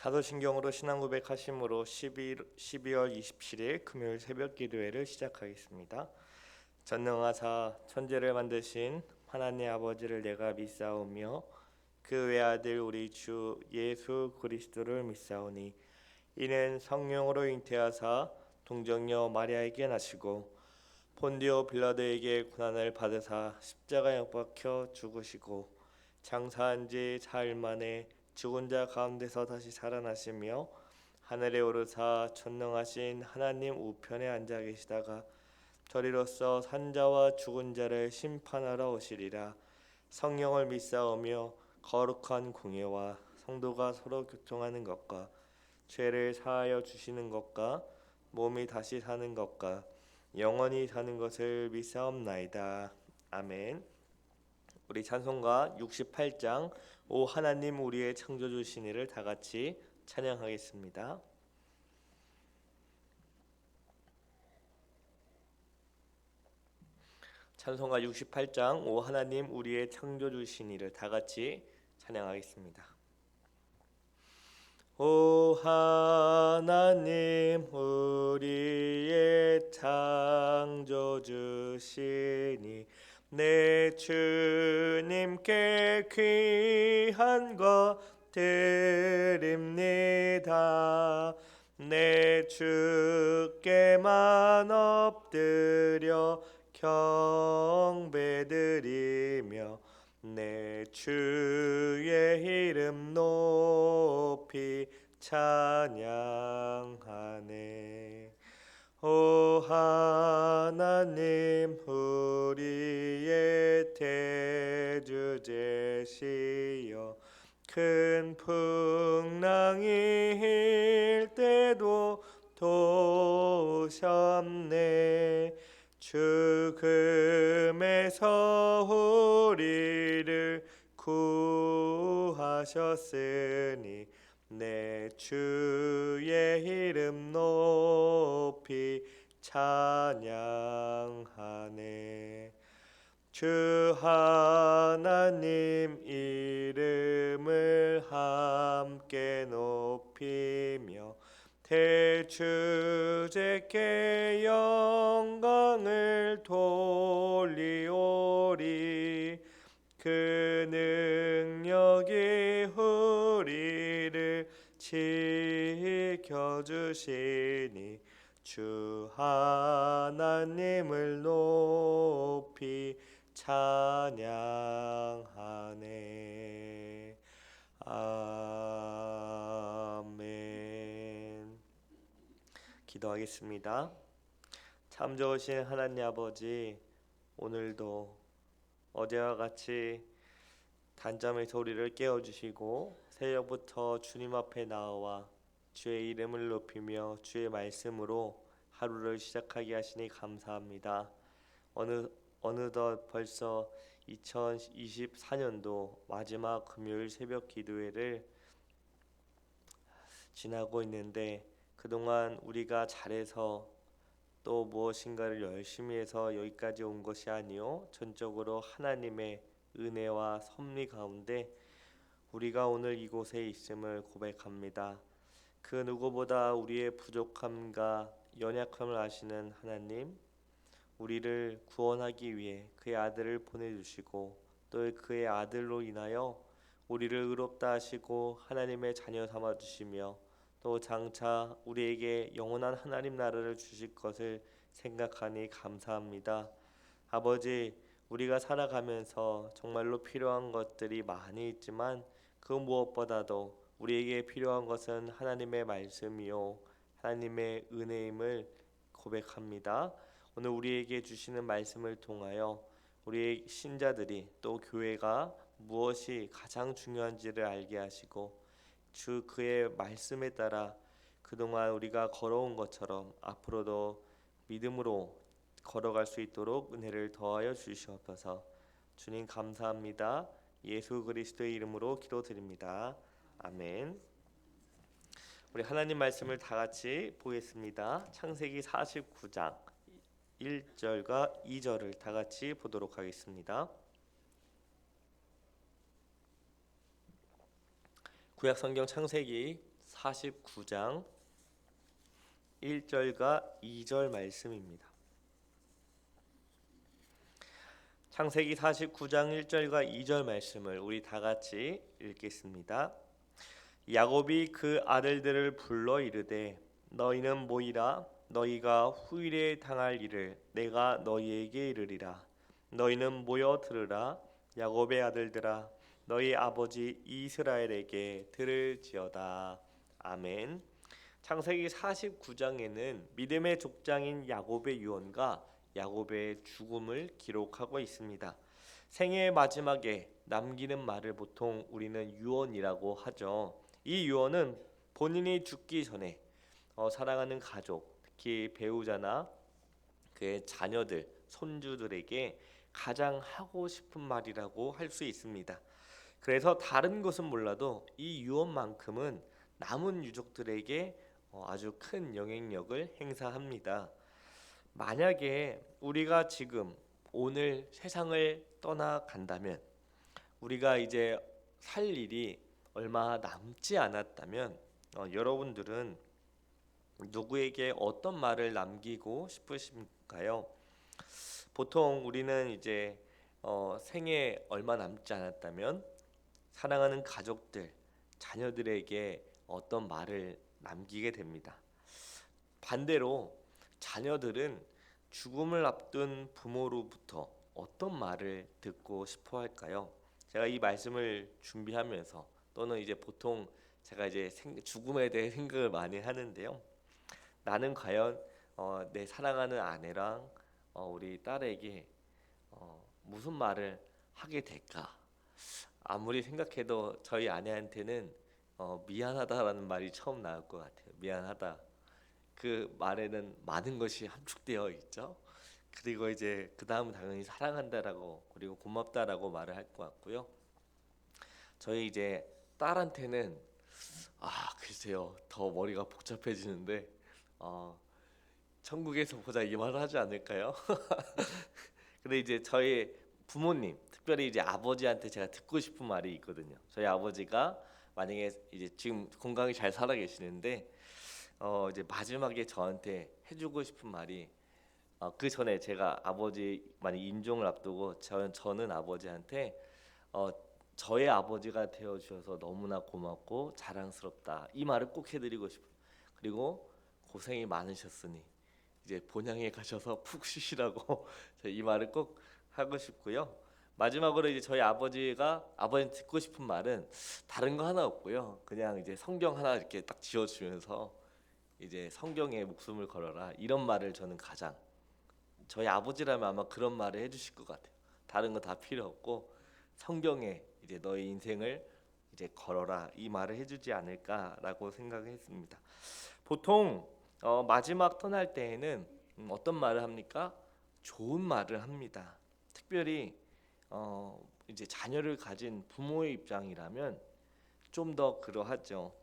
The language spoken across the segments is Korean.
사도신경으로 신앙 고백하심으로 12월 27일 금요일 새벽 기도회를 시작하겠습니다. 전능하사 천지를 만드신 하나님 아버지를 내가 믿사오며 그 외아들 우리 주 예수 그리스도를 믿사오니 이는 성령으로 잉태하사 동정녀 마리아에게 나시고 본디오 빌라도에게 고난을 받으사 십자가에 못 박혀 죽으시고 장사한 지 사흘 만에 죽은 자 가운데서 다시 살아나시며 하늘에 오르사 전능하신 하나님 우편에 앉아 계시다가 저리로서 산자와 죽은 자를 심판하러 오시리라. 성령을 믿사오며 거룩한 공예와 성도가 서로 교통하는 것과 죄를 사하여 주시는 것과 몸이 다시 사는 것과 영원히 사는 것을 믿사옵나이다. 아멘. 우리 찬송가 68장 오 하나님 우리의 창조주시니를 다같이 찬양하겠습니다. 찬송가 68장 오 하나님 우리의 창조주시니를 다같이 찬양하겠습니다. 오 하나님 우리의 창조주시니 내 주님께 귀한 것 드립니다. 내 주께만 엎드려 경배드리며 내 주의 이름 높이 찬양하네. 오 하나님 우리의 대주제시여 큰 풍랑이 일 때도 도우셨네. 죽음에서 우리를 구하셨으니 내 주의 이름 높이 찬양하네. 주 하나님 이름을 함께 높이며 대주제께 영광을 돌리오리. 그 능력이 우리를 지켜주시니 주 하나님을 높이 찬양하네. 아멘. 기도하겠습니다. 참 좋으신 하나님 아버지, 오늘도 어제와 같이 단잠의 소리를 깨워주시고 새벽부터 주님 앞에 나와 주의 이름을 높이며 주의 말씀으로 하루를 시작하게 하시니 감사합니다. 어느덧 벌써 2024년도 마지막 금요일 새벽 기도회를 지나고 있는데 그동안 우리가 잘해서 또 무엇인가를 열심히 해서 여기까지 온 것이 아니요 전적으로 하나님의 은혜와 섭리 가운데 우리가 오늘 이곳에 있음을 고백합니다. 그 누구보다 우리의 부족함과 연약함을 아시는 하나님, 우리를 구원하기 위해 그의 아들을 보내주시고 또 그의 아들로 인하여 우리를 의롭다 하시고 하나님의 자녀 삼아주시며 또 장차 우리에게 영원한 하나님 나라를 주실 것을 생각하니 감사합니다. 아버지, 우리가 살아가면서 정말로 필요한 것들이 많이 있지만 그 무엇보다도 우리에게 필요한 것은 하나님의 말씀이요 하나님의 은혜임을 고백합니다. 오늘 우리에게 주시는 말씀을 통하여 우리의 신자들이 또 교회가 무엇이 가장 중요한지를 알게 하시고 주 그의 말씀에 따라 그동안 우리가 걸어온 것처럼 앞으로도 믿음으로 걸어갈 수 있도록 은혜를 더하여 주시옵소서. 주님 감사합니다. 예수 그리스도의 이름으로 기도드립니다. 아멘. 우리 하나님 말씀을 다 같이 보겠습니다. 창세기 49장 1절과 2절을 다 같이 보도록 하겠습니다. 구약 성경 창세기 49장 1절과 2절 말씀입니다. 창세기 49장 1절과 2절 말씀을 우리 다 같이 읽겠습니다. 야곱이 그 아들들을 불러 이르되 너희는 모이라. 너희가 후일에 당할 일을 내가 너희에게 이르리라. 너희는 모여 들으라. 야곱의 아들들아, 너희 아버지 이스라엘에게 들을지어다. 아멘. 창세기 49장에는 믿음의 족장인 야곱의 유언과 야곱의 죽음을 기록하고 있습니다. 생애의 마지막에 남기는 말을 보통 우리는 유언이라고 하죠. 이 유언은 본인이 죽기 전에 사랑하는 가족, 특히 배우자나 그의 자녀들, 손주들에게 가장 하고 싶은 말이라고 할 수 있습니다. 그래서 다른 것은 몰라도 이 유언만큼은 남은 유족들에게 아주 큰 영향력을 행사합니다. 만약에 우리가 지금 오늘 세상을 떠나간다면, 우리가 이제 살 일이 얼마 남지 않았다면 여러분들은 누구에게 어떤 말을 남기고 싶으신가요? 보통 우리는 이제 생에 얼마 남지 않았다면 사랑하는 가족들, 자녀들에게 어떤 말을 남기게 됩니다. 반대로 자녀들은 죽음을 앞둔 부모로부터 어떤 말을 듣고 싶어 할까요? 제가 이 말씀을 준비하면서 또는 이제 보통 제가 이제 죽음에 대해 생각을 많이 하는데요. 나는 과연 내 사랑하는 아내랑 우리 딸에게 무슨 말을 하게 될까? 아무리 생각해도 저희 아내한테는 미안하다라는 말이 처음 나올 것 같아요. 미안하다. 그 말에는 많은 것이 함축되어 있죠. 그리고 이제 그 다음은 당연히 사랑한다라고 그리고 고맙다라고 말을 할 것 같고요. 저희 이제 딸한테는 글쎄요, 더 머리가 복잡해지는데 천국에서 보자 이 말을 하지 않을까요? 근데 이제 저희 부모님, 특별히 이제 아버지한테 제가 듣고 싶은 말이 있거든요. 저희 아버지가 만약에 이제 지금 건강히 잘 살아 계시는데 이제 마지막에 저한테 해주고 싶은 말이 그 전에 제가 아버지 만약 임종을 앞두고 저는 아버지한테 저의 아버지가 되어 주셔서 너무나 고맙고 자랑스럽다 이 말을 꼭 해드리고 싶어요. 그리고 고생이 많으셨으니 이제 본향에 가셔서 푹 쉬시라고 이 말을 꼭 하고 싶고요. 마지막으로 이제 저희 아버지가 아버지 듣고 싶은 말은 다른 거 하나 없고요. 그냥 이제 성경 하나 이렇게 딱 지어주면서 이제 성경에 목숨을 걸어라 이런 말을 저는 가장 저희 아버지라면 아마 그런 말을 해주실 것 같아요. 다른 거 다 필요 없고 성경에 이제 너의 인생을 이제 걸어라 이 말을 해주지 않을까라고 생각했습니다. 보통 마지막 떠날 때에는 어떤 말을 합니까? 좋은 말을 합니다. 특별히 이제 자녀를 가진 부모의 입장이라면 좀 더 그러하죠.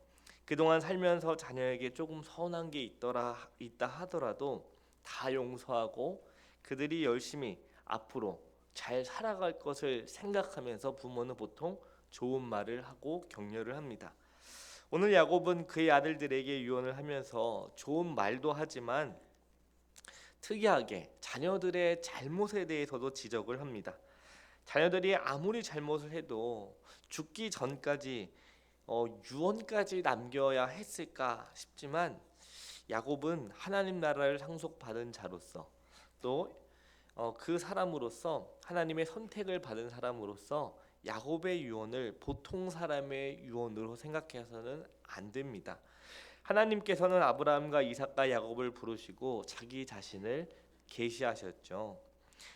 그동안 살면서 자녀에게 조금 서운한 게 있다 하더라도 다 용서하고 그들이 열심히 앞으로 잘 살아갈 것을 생각하면서 부모는 보통 좋은 말을 하고 격려를 합니다. 오늘 야곱은 그의 아들들에게 유언을 하면서 좋은 말도 하지만 특이하게 자녀들의 잘못에 대해서도 지적을 합니다. 자녀들이 아무리 잘못을 해도 죽기 전까지 유언까지 남겨야 했을까 싶지만 야곱은 하나님 나라를 상속받은 자로서 또 그 사람으로서 하나님의 선택을 받은 사람으로서 야곱의 유언을 보통 사람의 유언으로 생각해서는 안 됩니다. 하나님께서는 아브라함과 이삭과 야곱을 부르시고 자기 자신을 계시하셨죠.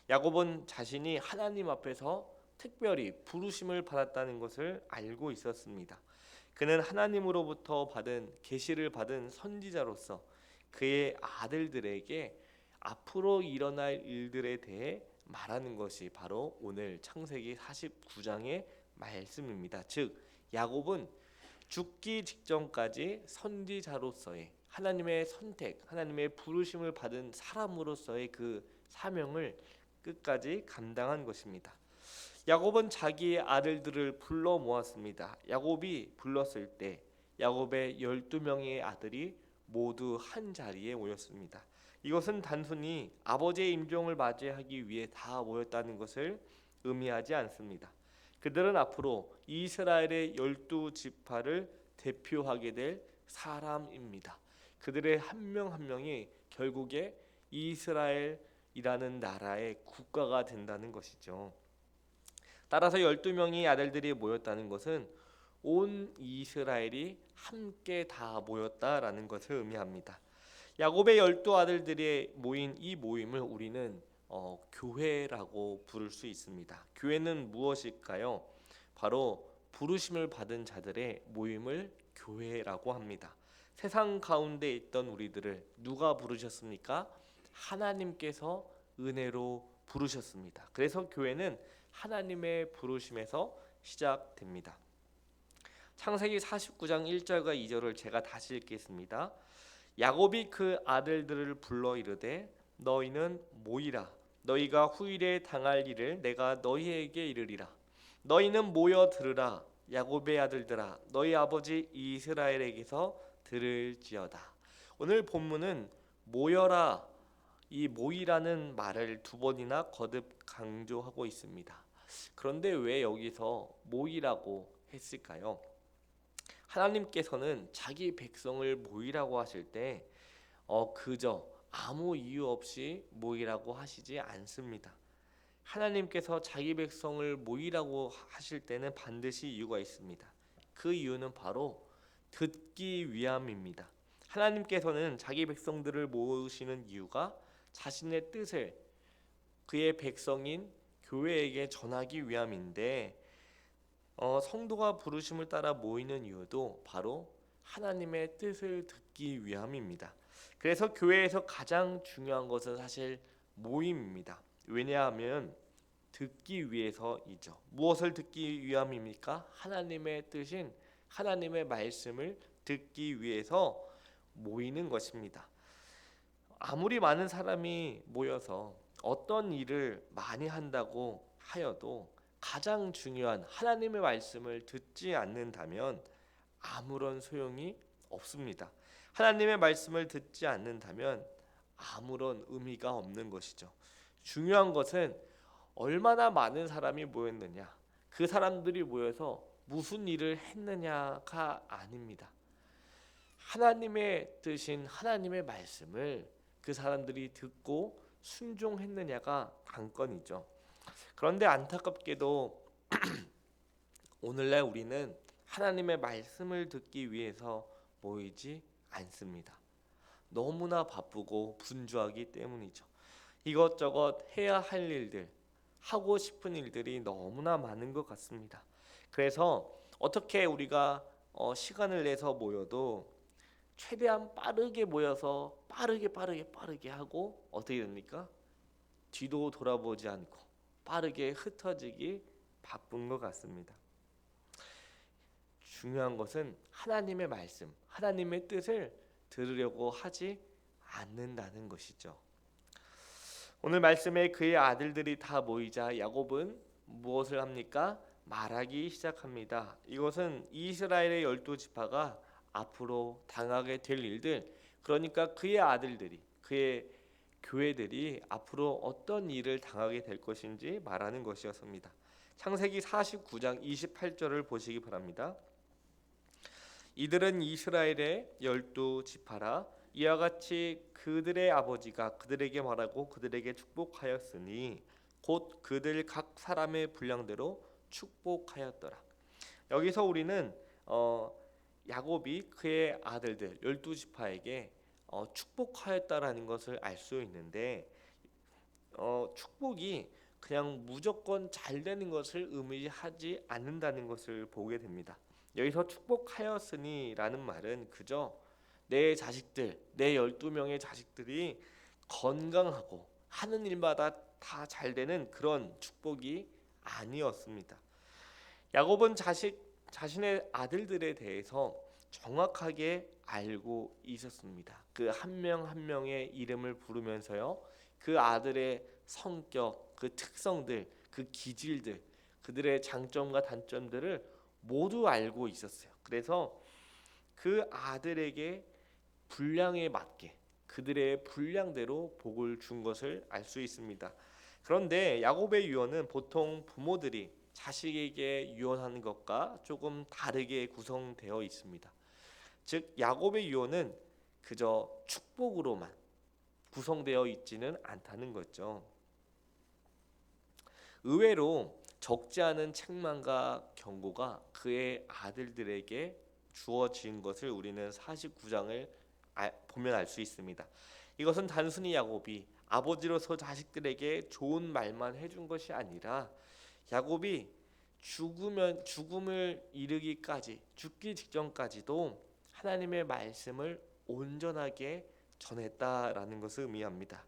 야곱은 자신이 하나님 앞에서 특별히 부르심을 받았다는 것을 알고 있었습니다. 그는 하나님으로부터 받은 계시를 받은 선지자로서 그의 아들들에게 앞으로 일어날 일들에 대해 말하는 것이 바로 오늘 창세기 49장의 말씀입니다. 즉 야곱은 죽기 직전까지 선지자로서의 하나님의 선택, 하나님의 부르심을 받은 사람으로서의 그 사명을 끝까지 감당한 것입니다. 야곱은 자기의 아들들을 불러 모았습니다. 야곱이 불렀을 때 야곱의 12명의 아들이 모두 한 자리에 모였습니다. 이것은 단순히 아버지의 임종을 맞이하기 위해 다 모였다는 것을 의미하지 않습니다. 그들은 앞으로 이스라엘의 12지파를 대표하게 될 사람입니다. 그들의 한 명 한 명이 결국에 이스라엘이라는 나라의 국가가 된다는 것이죠. 따라서 12명의 아들들이 모였다는 것은 온 이스라엘이 함께 다 모였다라는 것을 의미합니다. 야곱의 12아들들이 모인 이 모임을 우리는 교회라고 부를 수 있습니다. 교회는 무엇일까요? 바로 부르심을 받은 자들의 모임을 교회라고 합니다. 세상 가운데 있던 우리들을 누가 부르셨습니까? 하나님께서 은혜로 부르셨습니다. 그래서 교회는 하나님의 부르심에서 시작됩니다. 창세기 49장 1절과 2절을 제가 다시 읽겠습니다. 야곱이 그 아들들을 불러 이르되 너희는 모이라. 너희가 후일에 당할 일을 내가 너희에게 이르리라. 너희는 모여 들으라. 야곱의 아들들아, 너희 아버지 이스라엘에게서 들을지어다. 오늘 본문은 모여라, 이 모이라는 말을 두 번이나 거듭 강조하고 있습니다. 그런데 왜 여기서 모이라고 했을까요? 하나님께서는 자기 백성을 모이라고 하실 때 그저 아무 이유 없이 모이라고 하시지 않습니다. 하나님께서 자기 백성을 모이라고 하실 때는 반드시 이유가 있습니다. 그 이유는 바로 듣기 위함입니다. 하나님께서는 자기 백성들을 모으시는 이유가 자신의 뜻을 그의 백성인 교회에게 전하기 위함인데 성도가 부르심을 따라 모이는 이유도 바로 하나님의 뜻을 듣기 위함입니다. 그래서 교회에서 가장 중요한 것은 사실 모임입니다. 왜냐하면 듣기 위해서이죠. 무엇을 듣기 위함입니까? 하나님의 뜻인 하나님의 말씀을 듣기 위해서 모이는 것입니다. 아무리 많은 사람이 모여서 어떤 일을 많이 한다고 하여도 가장 중요한 하나님의 말씀을 듣지 않는다면 아무런 소용이 없습니다. 하나님의 말씀을 듣지 않는다면 아무런 의미가 없는 것이죠. 중요한 것은 얼마나 많은 사람이 모였느냐, 그 사람들이 모여서 무슨 일을 했느냐가 아닙니다. 하나님의 뜻인 하나님의 말씀을 그 사람들이 듣고 순종했느냐가 관건이죠. 그런데 안타깝게도 오늘날 우리는 하나님의 말씀을 듣기 위해서 모이지 않습니다. 너무나 바쁘고 분주하기 때문이죠. 이것저것 해야 할 일들, 하고 싶은 일들이 너무나 많은 것 같습니다. 그래서 어떻게 우리가 시간을 내서 모여도 최대한 빠르게 모여서 빠르게 하고 어떻게 됩니까? 뒤도 돌아보지 않고 빠르게 흩어지기 바쁜 것 같습니다. 중요한 것은 하나님의 말씀, 하나님의 뜻을 들으려고 하지 않는다는 것이죠. 오늘 말씀에 그의 아들들이 다 모이자 야곱은 무엇을 합니까? 말하기 시작합니다. 이것은 이스라엘의 12지파가 앞으로 당하게 될 일들, 그러니까 그의 아들들이, 그의 교회들이 앞으로 어떤 일을 당하게 될 것인지 말하는 것이었습니다. 창세기 49장 28절을 보시기 바랍니다. 이들은 이스라엘의 12지파라. 이와 같이 그들의 아버지가 그들에게 말하고 그들에게 축복하였으니 곧 그들 각 사람의 분량대로 축복하였더라. 여기서 우리는 야곱이 그의 아들들 12지파에게 축복하였다라는 것을 알 수 있는데 축복이 그냥 무조건 잘 되는 것을 의미하지 않는다는 것을 보게 됩니다. 여기서 축복하였으니라는 말은 그저 내 자식들, 내 12명의 자식들이 건강하고 하는 일마다 다 잘 되는 그런 축복이 아니었습니다. 야곱은 자신의 아들들에 대해서 정확하게 알고 있었습니다. 그 한 명 한 명의 이름을 부르면서요, 그 아들의 성격, 그 특성들, 그 기질들, 그들의 장점과 단점들을 모두 알고 있었어요. 그래서 그 아들에게 분량에 맞게 그들의 분량대로 복을 준 것을 알 수 있습니다. 그런데 야곱의 유언은 보통 부모들이 자식에게 유언하는 것과 조금 다르게 구성되어 있습니다. 즉 야곱의 유언은 그저 축복으로만 구성되어 있지는 않다는 거죠. 의외로 적지 않은 책망과 경고가 그의 아들들에게 주어진 것을 우리는 49장을 보면 알 수 있습니다. 이것은 단순히 야곱이 아버지로서 자식들에게 좋은 말만 해준 것이 아니라 야곱이 죽음을 이르기까지 죽기 직전까지도 하나님의 말씀을 온전하게 전했다라는 것을 의미합니다.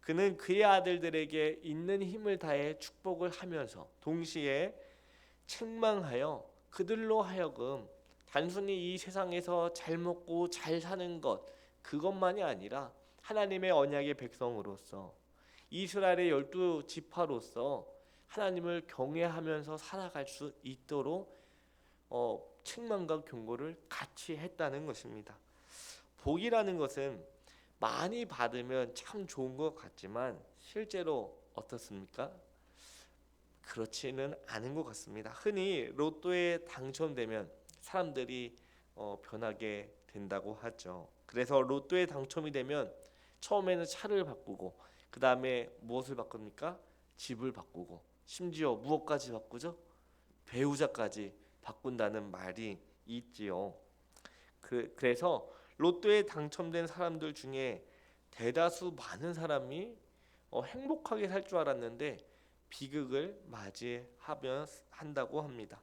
그는 그의 아들들에게 있는 힘을 다해 축복을 하면서 동시에 책망하여 그들로 하여금 단순히 이 세상에서 잘 먹고 잘 사는 것 그것만이 아니라 하나님의 언약의 백성으로서 이스라엘의 12지파로서 하나님을 경외하면서 살아갈 수 있도록 책망과 경고를 같이 했다는 것입니다. 복이라는 것은 많이 받으면 참 좋은 것 같지만 실제로 어떻습니까? 그렇지는 않은 것 같습니다. 흔히 로또에 당첨되면 사람들이 변하게 된다고 하죠. 그래서 로또에 당첨이 되면 처음에는 차를 바꾸고 그 다음에 무엇을 바꿉니까? 집을 바꾸고 심지어 무엇까지 바꾸죠? 배우자까지 바꾼다는 말이 있지요. 그래서 로또에 당첨된 사람들 중에 대다수 많은 사람이 행복하게 살 줄 알았는데 비극을 맞이하면 한다고 합니다.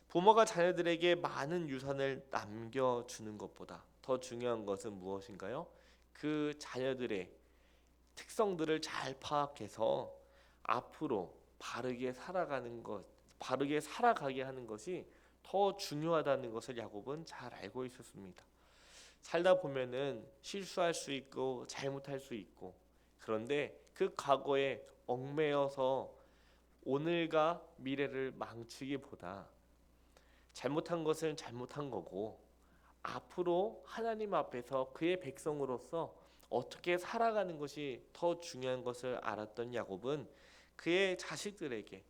부모가 자녀들에게 많은 유산을 남겨주는 것보다 더 중요한 것은 무엇인가요? 그 자녀들의 특성들을 잘 파악해서 앞으로 바르게 살아가게 하는 것이 더 중요하다는 것을 야곱은 잘 알고 있었습니다. 살다 보면은 실수할 수 있고 잘못할 수 있고 그런데 그 과거에 얽매여서 오늘과 미래를 망치기보다 잘못한 것은 잘못한 거고 앞으로 하나님 앞에서 그의 백성으로서 어떻게 살아가는 것이 더 중요한 것을 알았던 야곱은 그의 자식들에게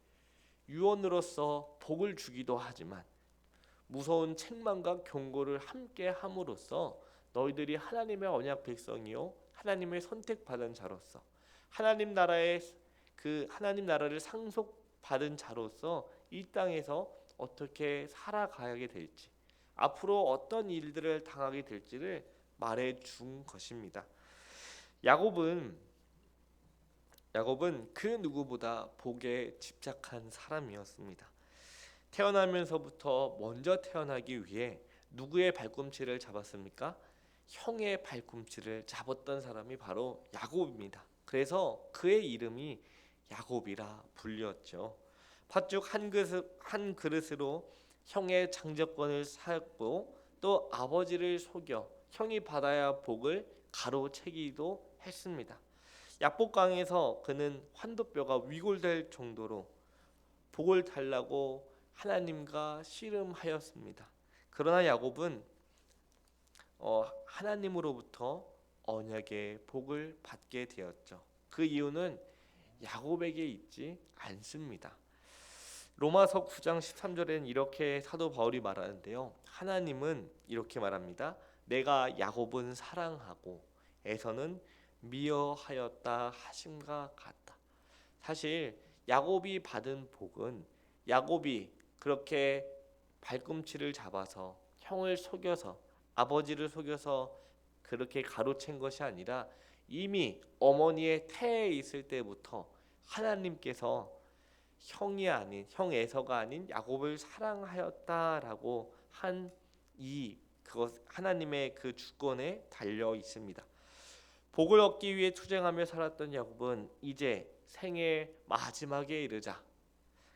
유언으로서 복을 주기도 하지만 무서운 책망과 경고를 함께 함으로써 너희들이 하나님의 언약 백성이요 하나님의 선택받은 자로서 하나님 나라를 상속받은 자로서 이 땅에서 어떻게 살아가게 될지 앞으로 어떤 일들을 당하게 될지를 말해 준 것입니다. 야곱은 그 누구보다 복에 집착한 사람이었습니다. 태어나면서부터 먼저 태어나기 위해 누구의 발꿈치를 잡았습니까? 형의 발꿈치를 잡았던 사람이 바로 야곱입니다. 그래서 그의 이름이 야곱이라 불렸죠. 팥죽 한 그릇으로 형의 장자권을 사고 또 아버지를 속여 형이 받아야 복을 가로채기도 했습니다. 약복강에서 그는 환도뼈가 위골될 정도로 복을 달라고 하나님과 씨름하였습니다. 그러나 야곱은 하나님으로부터 언약의 복을 받게 되었죠. 그 이유는 야곱에게 있지 않습니다. 로마서 9장 13절에는 이렇게 사도 바울이 말하는데요. 하나님은 이렇게 말합니다. 내가 야곱은 사랑하고 에서는 미워하였다 하심과 같다. 사실 야곱이 받은 복은 야곱이 그렇게 발꿈치를 잡아서 형을 속여서 아버지를 속여서 그렇게 가로챈 것이 아니라 이미 어머니의 태에 있을 때부터 하나님께서 형 에서가 아닌 야곱을 사랑하였다라고 한 그것 하나님의 그 주권에 달려 있습니다. 복을 얻기 위해 투쟁하며 살았던 야곱은 이제 생의 마지막에 이르자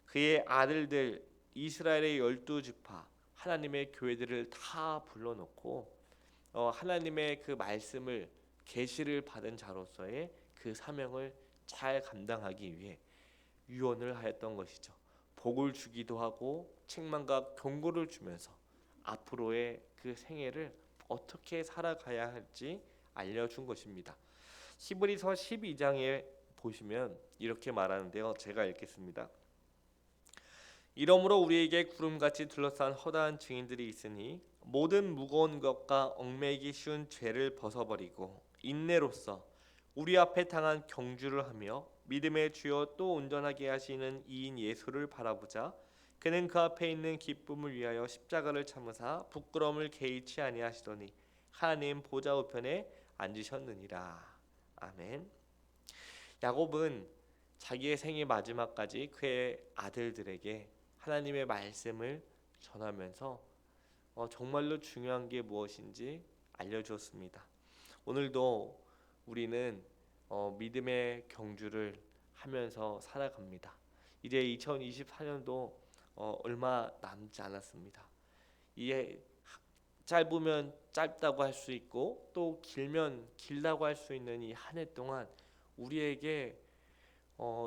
그의 아들들 이스라엘의 12지파 하나님의 교회들을 다 불러놓고 하나님의 그 말씀을 계시를 받은 자로서의 그 사명을 잘 감당하기 위해 유언을 하였던 것이죠. 복을 주기도 하고 책망과 경고를 주면서 앞으로의 그 생애를 어떻게 살아가야 할지 알려준 것입니다. 히브리서 12장에 보시면 이렇게 말하는데요. 제가 읽겠습니다. 이러므로 우리에게 구름같이 둘러싼 허다한 증인들이 있으니 모든 무거운 것과 얽매이기 쉬운 죄를 벗어버리고 인내로써 우리 앞에 당한 경주를 하며 믿음의 주여 또 온전하게 하시는 이인 예수를 바라보자. 그는 그 앞에 있는 기쁨을 위하여 십자가를 참으사 부끄러움을 개의치 아니하시더니 하나님 보좌 우편에 앉으셨느니라. 아멘. 야곱은 자기의 생애 마지막까지 그의 아들들에게 하나님의 말씀을 전하면서 정말로 중요한 게 무엇인지 알려주었습니다. 오늘도 우리는 믿음의 경주를 하면서 살아갑니다. 이제 2024년도 얼마 남지 않았습니다. 이게 짧으면 짧다고 할 수 있고 또 길면 길다고 할 수 있는 이 한 해 동안 우리에게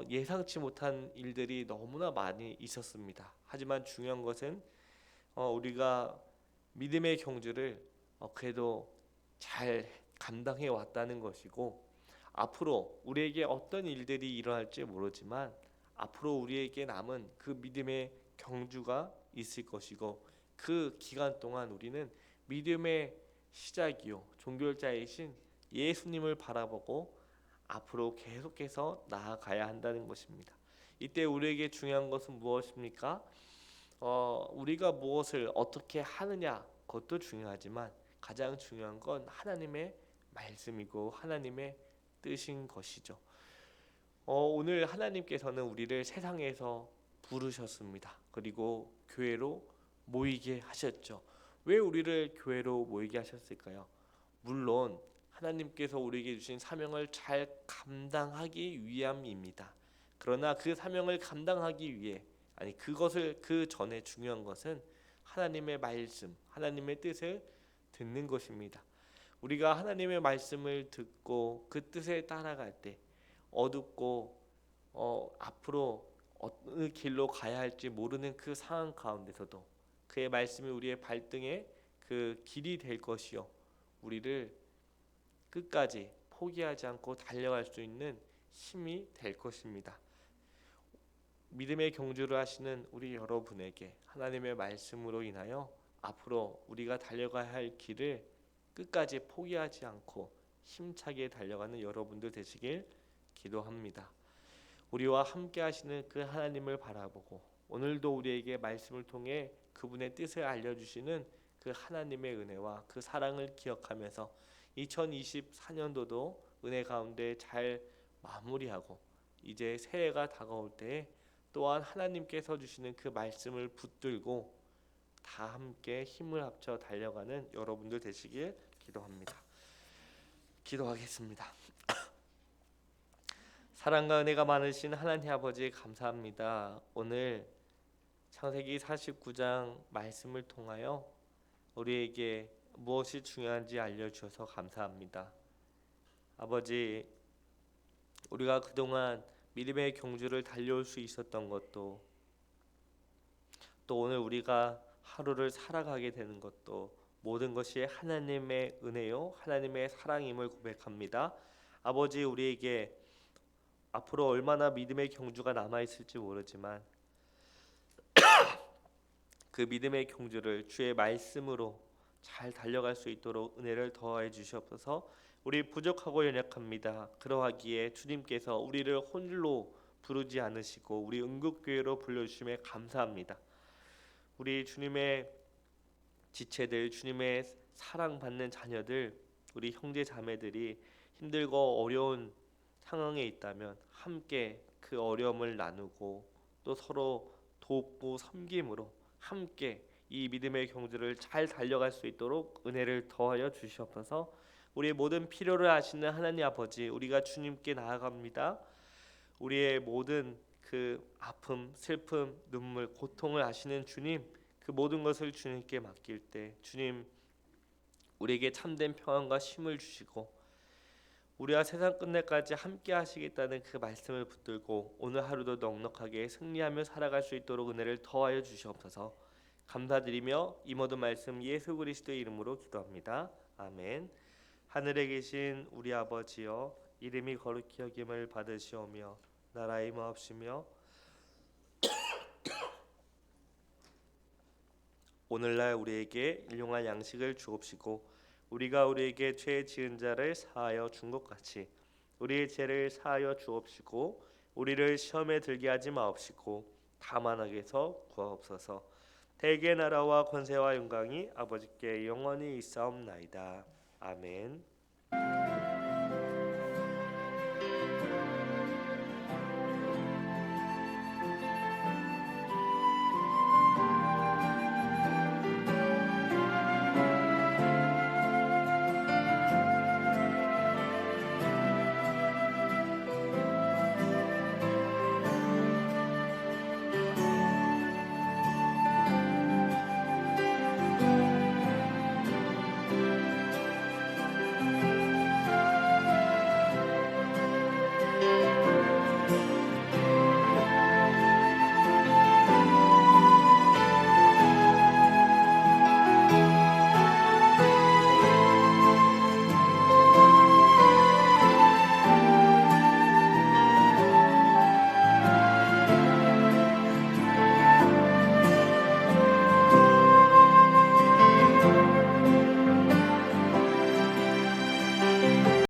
예상치 못한 일들이 너무나 많이 있었습니다. 하지만 중요한 것은 우리가 믿음의 경주를 그래도 잘 감당해 왔다는 것이고, 앞으로 우리에게 어떤 일들이 일어날지 모르지만 앞으로 우리에게 남은 그 믿음의 경주가 있을 것이고, 그 기간 동안 우리는 믿음의 시작이요 종결자이신 예수님을 바라보고 앞으로 계속해서 나아가야 한다는 것입니다. 이때 우리에게 중요한 것은 무엇입니까? 우리가 무엇을 어떻게 하느냐 그것도 중요하지만 가장 중요한 건 하나님의 말씀이고 하나님의 뜻인 것이죠. 오늘 하나님께서는 우리를 세상에서 부르셨습니다. 그리고 교회로 모이게 하셨죠. 왜 우리를 교회로 모이게 하셨을까요? 물론 하나님께서 우리에게 주신 사명을 잘 감당하기 위함입니다. 그러나 그 사명을 감당하기 위해 그것을 그 전에 중요한 것은 하나님의 말씀, 하나님의 뜻을 듣는 것입니다. 우리가 하나님의 말씀을 듣고 그 뜻에 따라갈 때 어둡고 앞으로 어느 길로 가야 할지 모르는 그 상황 가운데서도 그의 말씀이 우리의 발등에 그 길이 될 것이요 우리를 끝까지 포기하지 않고 달려갈 수 있는 힘이 될 것입니다. 믿음의 경주를 하시는 우리 여러분에게 하나님의 말씀으로 인하여 앞으로 우리가 달려가야 할 길을 끝까지 포기하지 않고 힘차게 달려가는 여러분들 되시길 기도합니다. 우리와 함께 하시는 그 하나님을 바라보고 오늘도 우리에게 말씀을 통해 그분의 뜻을 알려주시는 그 하나님의 은혜와 그 사랑을 기억하면서 2024년도도 은혜 가운데 잘 마무리하고 이제 새해가 다가올 때 또한 하나님께서 주시는 그 말씀을 붙들고 다 함께 힘을 합쳐 달려가는 여러분들 되시길 기도합니다. 기도하겠습니다. 사랑과 은혜가 많으신 하나님 아버지 감사합니다. 오늘 창세기 49장 말씀을 통하여 우리에게 무엇이 중요한지 알려주셔서 감사합니다. 아버지, 우리가 그동안 믿음의 경주를 달려올 수 있었던 것도 또 오늘 우리가 하루를 살아가게 되는 것도 모든 것이 하나님의 은혜요 하나님의 사랑임을 고백합니다. 아버지, 우리에게 앞으로 얼마나 믿음의 경주가 남아있을지 모르지만 그 믿음의 경주를 주의 말씀으로 잘 달려갈 수 있도록 은혜를 더하여 주시옵소서. 우리 부족하고 연약합니다. 그러하기에 주님께서 우리를 홀로 부르지 않으시고 우리 응급교회로 불러주심에 감사합니다. 우리 주님의 지체들, 주님의 사랑받는 자녀들, 우리 형제 자매들이 힘들고 어려운 상황에 있다면 함께 그 어려움을 나누고 또 서로 돕고 섬김으로 함께 이 믿음의 경주를 잘 달려갈 수 있도록 은혜를 더하여 주시옵소서. 우리의 모든 필요를 아시는 하나님 아버지, 우리가 주님께 나아갑니다. 우리의 모든 그 아픔, 슬픔, 눈물, 고통을 아시는 주님, 그 모든 것을 주님께 맡길 때 주님 우리에게 참된 평안과 쉼을 주시고 우리와 세상 끝날까지 함께 하시겠다는 그 말씀을 붙들고 오늘 하루도 넉넉하게 승리하며 살아갈 수 있도록 은혜를 더하여 주시옵소서. 감사드리며 이 모든 말씀 예수 그리스도의 이름으로 기도합니다. 아멘. 하늘에 계신 우리 아버지여, 이름이 거룩히 여김을 받으시오며 나라의 임하옵시며 오늘날 우리에게 일용할 양식을 주옵시고 우리가 우리에게 죄 지은 자를 사하여 준 것 같이 우리의 죄를 사하여 주옵시고 우리를 시험에 들게 하지 마옵시고 다만 악에서 구하옵소서. 대개 나라와 권세와 영광이 아버지께 영원히 있사옵나이다. 아멘.